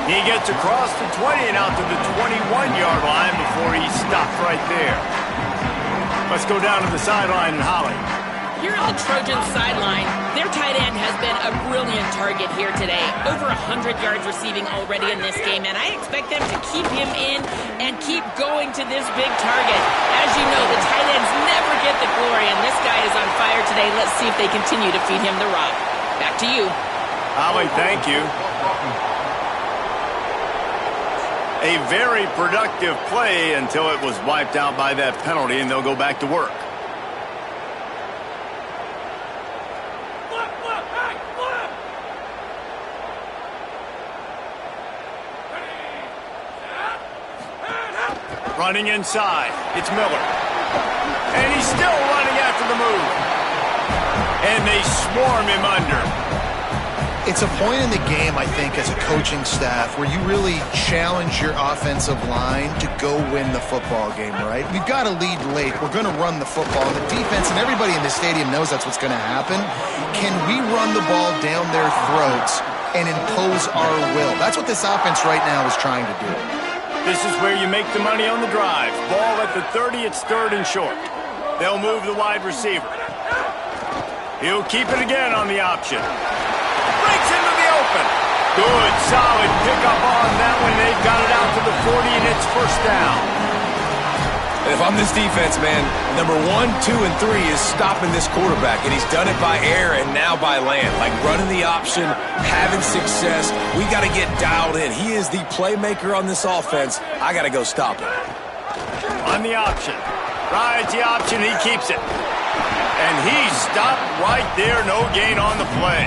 He gets across the 20 and out to the 21-yard line before he stopped right there. Let's go down to the sideline and Holly. Here on the Trojans sideline, their tight end has been a brilliant target here today. Over 100 yards receiving already in this game, and I expect them to keep him in and keep going to this big target. As you know, the tight ends never get the glory, and this guy is on fire today. Let's see if they continue to feed him the rock. Back to you. Holly, thank you. A very productive play until it was wiped out by that penalty, and they'll go back to work. Running inside, it's Miller. And he's still running after the move. And they swarm him under. It's a point in the game, I think, as a coaching staff where you really challenge your offensive line to go win the football game, right? We've got to lead late. We're going to run the football. And the defense and everybody in the stadium knows that's what's going to happen. Can we run the ball down their throats and impose our will. That's what this offense right now is trying to do. This is where you make the money on the drive. Ball at the 30, it's 3rd and short. They'll move the wide receiver. He'll keep it again on the option. Breaks into the open. Good, solid pickup on that one. They've got it out to the 40, and it's 1st down. If I'm this defense, man, number 1, 2, and 3 is stopping this quarterback, and he's done it by air and now by land. Like running the option, having success. We got to get dialed in. He is the playmaker on this offense. I got to go stop him. On the option. Rides the option, he keeps it. And he's stopped right there, no gain on the play.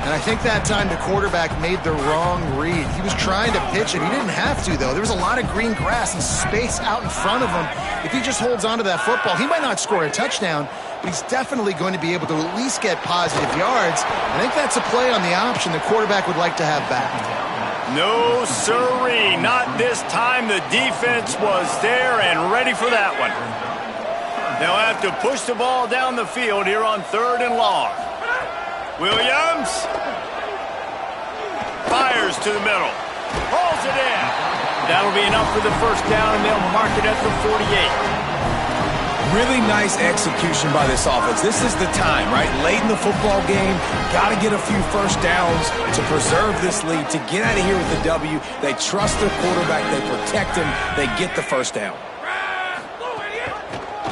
And I think that time the quarterback made the wrong read. He was trying to pitch it. He didn't have to, though. There was a lot of green grass and space out in front of him. If he just holds on to that football, he might not score a touchdown, but he's definitely going to be able to at least get positive yards. I think that's a play on the option the quarterback would like to have back. No, sirree. Not this time. The defense was there and ready for that one. They'll have to push the ball down the field here on 3rd and long. Williams fires to the middle. Pulls it in. That'll be enough for the 1st down, and they'll mark it at the 48. Really nice execution by this offense. This is the time, right? Late in the football game, got to get a few 1st downs to preserve this lead, to get out of here with the W. They trust their quarterback. They protect him. They get the 1st down.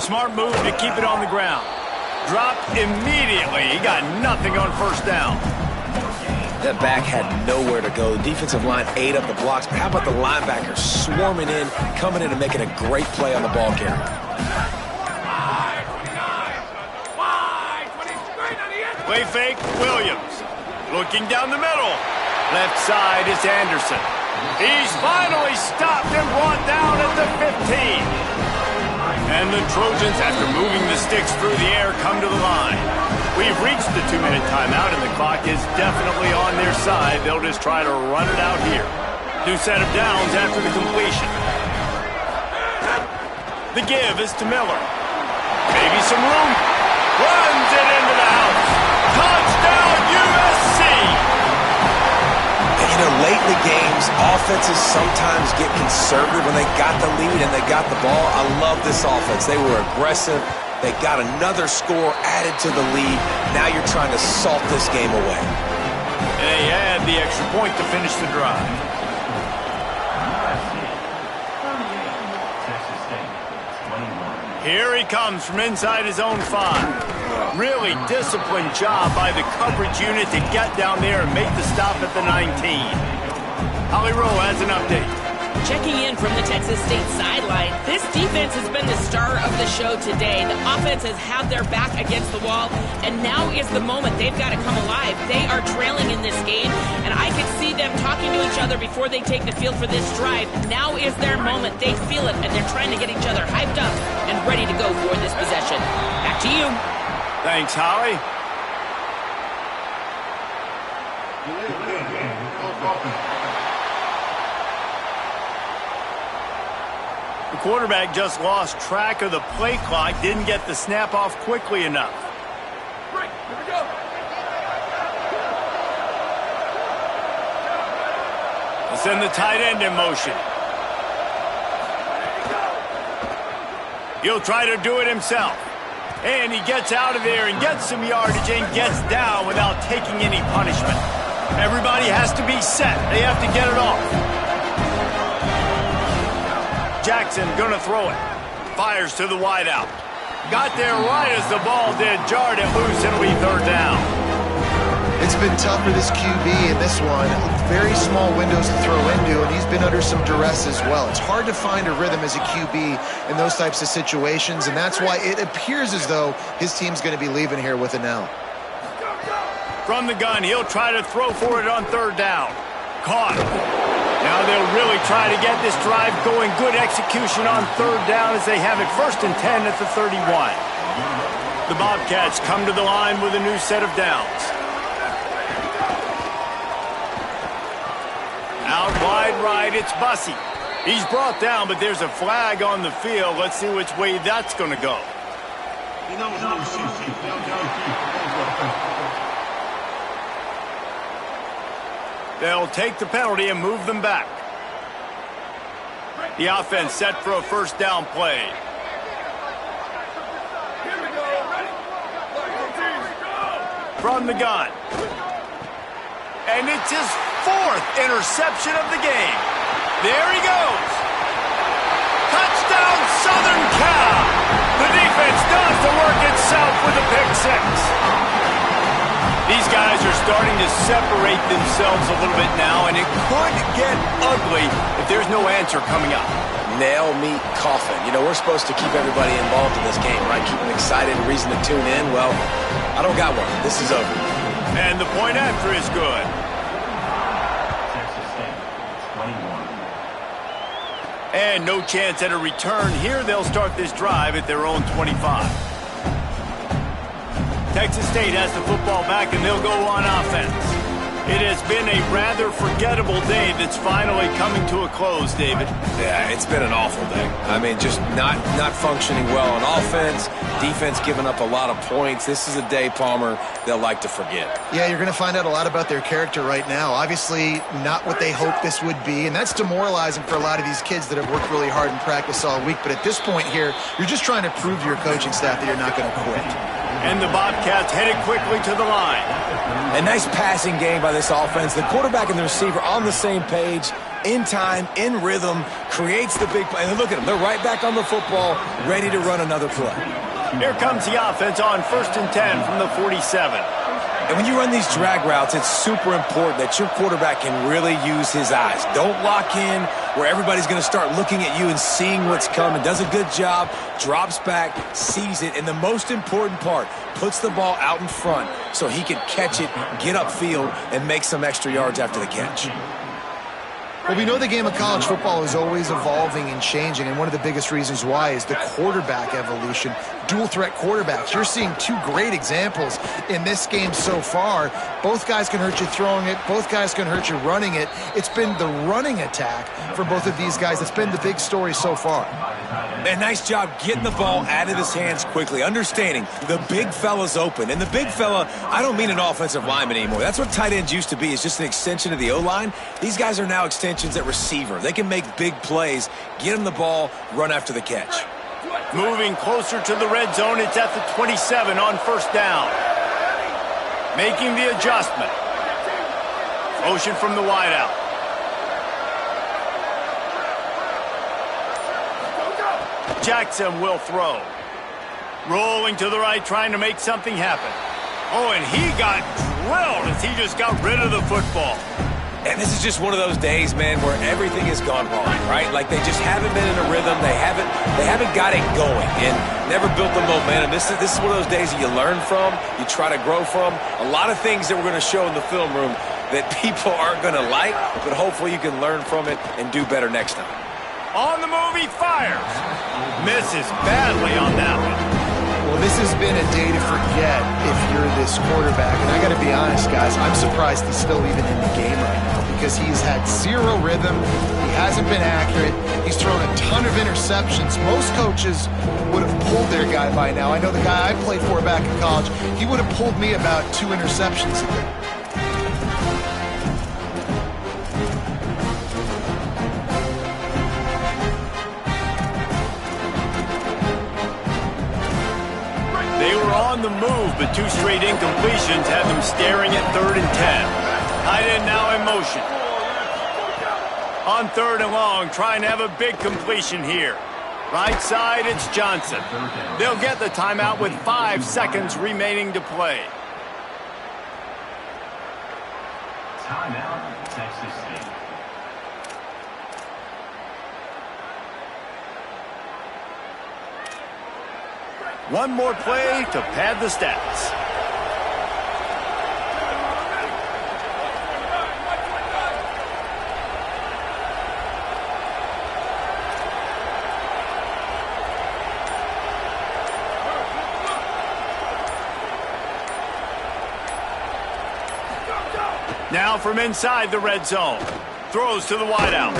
Smart move to keep it on the ground. Dropped immediately. He got nothing on 1st down. That back had nowhere to go. The defensive line ate up the blocks. But how about the linebackers swarming in, coming in and making a great play on the ball carrier? Play fake, Williams. Looking down the middle. Left side is Anderson. He's finally stopped and brought down at the 15. And the Trojans, after moving the sticks through the air, come to the line. We've reached the 2-minute timeout, and the clock is definitely on their side. They'll just try to run it out here. New set of downs after the completion. The give is to Miller. Maybe some room. Runs it into the house. Touchdown, USC! You know, late in the games, offenses sometimes get conservative when they got the lead and they got the ball. I love this offense. They were aggressive. They got another score added to the lead. Now you're trying to salt this game away. And they had the extra point to finish the drive. Here he comes from inside his own 5. Really disciplined job by the coverage unit to get down there and make the stop at the 19. Holly Rowe has an update. Checking in from the Texas State sideline, this defense has been the star of the show today. The offense has had their back against the wall, and now is the moment they've got to come alive. They are trailing in this game, and I could see them talking to each other before they take the field for this drive. Now is their moment. They feel it, and they're trying to get each other hyped up and ready to go for this possession. Back to you. Thanks, Holly. The quarterback just lost track of the play clock, didn't get the snap off quickly enough. Here we go. Let's send the tight end in motion. He'll try to do it himself. And he gets out of there and gets some yardage and gets down without taking any punishment. Everybody has to be set. They have to get it off. Jackson gonna throw it. Fires to the wideout. Got there right as the ball did. Jarred it loose. It'll be 3rd down. It's been tough for this QB in this one. Very small windows to throw into, and he's been under some duress as well. It's hard to find a rhythm as a QB in those types of situations, and that's why it appears as though his team's going to be leaving here with an L. From the gun, he'll try to throw for it on 3rd down. Caught. Now they'll really try to get this drive going. Good execution on 3rd down as they have it 1st and 10 at the 31. The Bobcats come to the line with a new set of downs. Out wide right, it's Bussey. He's brought down, but there's a flag on the field. Let's see which way that's going to go. They'll take the penalty and move them back. The offense set for a first down play. From the gun. And it's his 4th interception of the game. There he goes. Touchdown, Southern Cal. The defense does the work itself with a pick 6. These guys are starting to separate themselves a little bit now, and it could get ugly if there's no answer coming up. Nail, meat, coffin. You know, we're supposed to keep everybody involved in this game, right? Keep them excited and reason to tune in. Well, I don't got one. This is over. And the point after is good. Texas State, 21. And no chance at a return here. They'll start this drive at their own 25. Texas State has the football back, and they'll go on offense. It has been a rather forgettable day that's finally coming to a close, David. Yeah, it's been an awful day. I mean, just not functioning well on offense, defense giving up a lot of points. This is a day, Palmer, they'll like to forget. Yeah, you're going to find out a lot about their character right now. Obviously, not what they hoped this would be, and that's demoralizing for a lot of these kids that have worked really hard in practice all week. But at this point here, you're just trying to prove to your coaching staff that you're not going to quit. And the Bobcats headed quickly to the line. A nice passing game by this offense. The quarterback and the receiver on the same page, in time, in rhythm, creates the big play. And look at them. They're right back on the football, ready to run another play. Here comes the offense on 1st and 10 from the 47. And when you run these drag routes, it's super important that your quarterback can really use his eyes. Don't lock in where everybody's going to start looking at you and seeing what's coming. Does a good job, drops back, sees it, and the most important part, puts the ball out in front so he can catch it, get upfield, and make some extra yards after the catch. Well, we know the game of college football is always evolving and changing, and one of the biggest reasons why is the quarterback evolution. Dual threat quarterbacks. You're seeing 2 great examples in this game so far. Both guys can hurt you throwing it. Both guys can hurt you running it. It's been the running attack for both of these guys that's been the big story so far. Man, nice job getting the ball out of his hands quickly, understanding the big fella's open. And the big fella, I don't mean an offensive lineman anymore. That's what tight ends used to be, is just an extension of the O-line. These guys are now extensions at receiver. They can make big plays, get him the ball, run after the catch. Moving closer to the red zone, it's at the 27 on 1st down. Making the adjustment. Motion from the wideout. Jackson will throw. Rolling to the right, trying to make something happen. Oh, and he got drilled as he just got rid of the football. And this is just one of those days, man, where everything has gone wrong, right? Like they just haven't been in a rhythm. They haven't got it going and never built the momentum. This is one of those days that you learn from, you try to grow from. A lot of things that we're going to show in the film room that people aren't going to like, but hopefully you can learn from it and do better next time. On the move, he fires. Misses badly on that one. Well, this has been a day to forget if you're this quarterback. And I got to be honest, guys, I'm surprised he's still even in the game right now because he's had 0 rhythm. He hasn't been accurate. He's thrown a ton of interceptions. Most coaches would have pulled their guy by now. I know the guy I played for back in college, he would have pulled me about 2 interceptions ago. On the move, but 2 straight incompletions have them staring at 3rd and 10. Tight end now in motion. On 3rd and long, trying to have a big completion here. Right side, it's Johnson. They'll get the timeout with 5 seconds remaining to play. Timeout, Texas State. One more play to pad the stats. Now from inside the red zone. Throws to the wideout.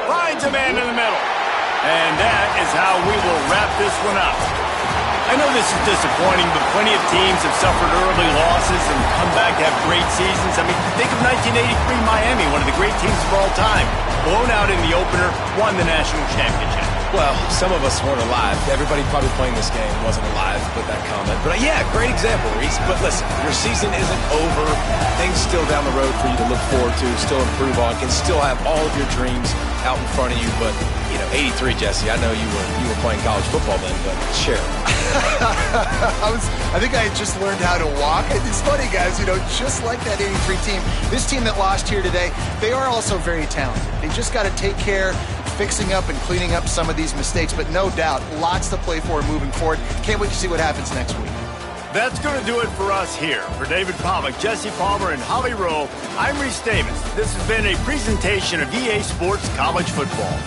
Finds a man in the middle. And that is how we will wrap this one up. I know this is disappointing, but plenty of teams have suffered early losses and come back to have great seasons. I mean, think of 1983 Miami, one of the great teams of all time. Blown out in the opener, won the national championship. Well, some of us weren't alive. Everybody probably playing this game wasn't alive with that comment. But yeah, great example, Reese. But listen, your season isn't over. Things still down the road for you to look forward to, still improve on, can still have all of your dreams out in front of you. But, 83, Jesse, I know you were playing college football then, but share. I think I had just learned how to walk. It's funny, guys, just like that 83 team, this team that lost here today, they are also very talented. They just got to take care fixing up and cleaning up some of these mistakes, but no doubt, lots to play for moving forward. Can't wait to see what happens next week. That's going to do it for us here. For David Pollack, Jesse Palmer, and Holly Rowe, I'm Reese Davis. This has been a presentation of EA Sports College Football.